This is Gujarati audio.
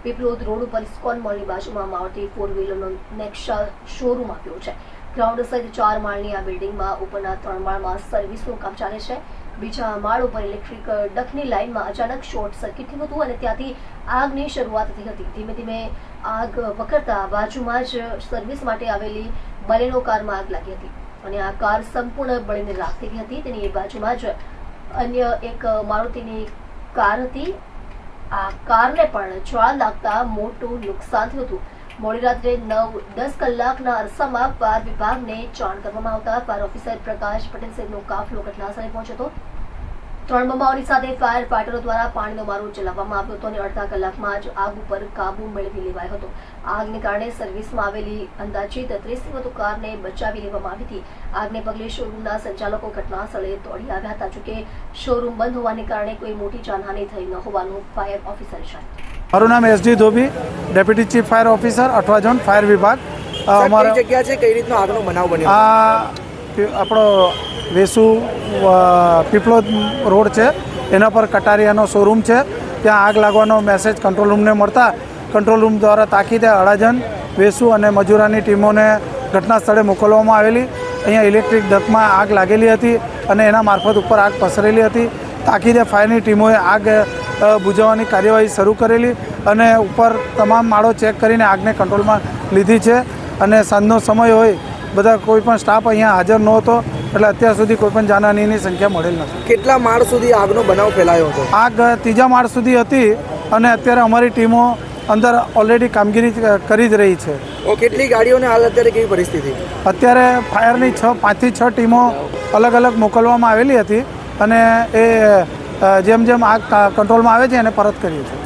પીપલોદ રોડ ઉપર ઇસ્કોન મોલની બાજુમાં મારુતિ 4 વ્હીલરનો નેક્સા શોરૂમ આપ્યો છે। ગ્રાઉન્ડ સહિત 4 માળની આ બિલ્ડિંગમાં ઉપરના 3 માળમાં સર્વિસનું કામ ચાલે છે। બીજા માળ ઉપર ઇલેક્ટ્રિક ડકની લાઇનમાં અચાનક શોર્ટ સર્કિટ થયું હતું અને ત્યાંથી આગની શરૂઆત થઈ હતી। ધીમે ધીમે આગ પકડતા બાજુમાં જ સર્વિસ માટે આવેલી બલેનો કારમાં આગ લાગી હતી અને આ કાર સંપૂર્ણ બળીને રાખ થઈ ગઈ હતી। તેની બાજુમાં જ અન્ય એક મારુતિની કાર હતી। આ કારને પણ જ્વાળા લાગતા મોટું નુકસાન થયું હતું। મોડી રાત્રે 9-10 કલાકના અરસામાં ફાયર વિભાગને જાણ કરવામાં આવતા ફાયર ઓફિસર પ્રકાશ પટેલ સહિતનો કાફલો ઘટનાસ્થળે પહોંચ્યો હતો। 3 બંબાઓની સાથે ફાયર ફાઈટરો દ્વારા પાણીનો મારો ચલાવવામાં આવ્યો હતો અને અડધા કલાકમાં જ આગ ઉપર કાબુ મેળવી લેવાયો હતો। આગને કારણે સર્વિસમાં આવેલી અંદાજિત 30થી વધુ કારને બચાવી લેવામાં આવી હતી। આગને પગલે શોરૂમના સંચાલકો ઘટનાસ્થળે દોડી આવ્યા હતા। જોકે શોરૂમ બંધ હોવાને કારણે કોઈ મોટી જાનહાનિ થઈ ન હોવાનું ફાયર ઓફિસરે જણાવ્યું। મારું નામ SD Dhobi, deputy chief fire officer, 8 zone fire વિભાગ। અમારી જગ્યા છે, કઈ રીતનો આગનો બનાવ બન્યો? આપણો વેસુ પીપલોદ રોડ છે, એના પર કટારિયાનો શોરૂમ છે। ત્યાં આગ લાગવાનો મેસેજ કંટ્રોલ રૂમને મળતા કંટ્રોલ રૂમ દ્વારા તાકીદે અડાજણ, વેસુ અને મજૂરાની ટીમોને ઘટના સ્થળે મોકલવામાં આવેલી। અહીંયા ઇલેક્ટ્રિક ડકમાં આગ લાગેલી હતી અને એના મારફત ઉપર આગ પસરેલી હતી। તાકીદે ફાયરની ટીમોએ આગ બુઝાવવાની કાર્યવાહી શરૂ કરેલી અને ઉપર તમામ માળો ચેક કરીને આગને કંટ્રોલમાં લીધી છે અને સાંજનો સમય હોય, બધા કોઈ પણ સ્ટાફ અહીંયા હાજર નહોતો એટલે અત્યાર સુધી કોઈ પણ જાનહાનિની સંખ્યા મળેલ નથી। કેટલા માળ સુધી આગનો બનાવ ફેલાયો હતો? આગ 3જા માળ સુધી હતી અને અત્યારે અમારી ટીમો અંદર ઓલરેડી કામગીરી કરી જ રહી છે। કેટલી ગાડીઓને હાલ અત્યારે કેવી પરિસ્થિતિ? અત્યારે ફાયરની 5 થી 6 ટીમો અલગ અલગ મોકલવામાં આવેલી હતી અને એ જેમ જેમ આગ કંટ્રોલમાં આવે છે એને પરત કરીએ છીએ।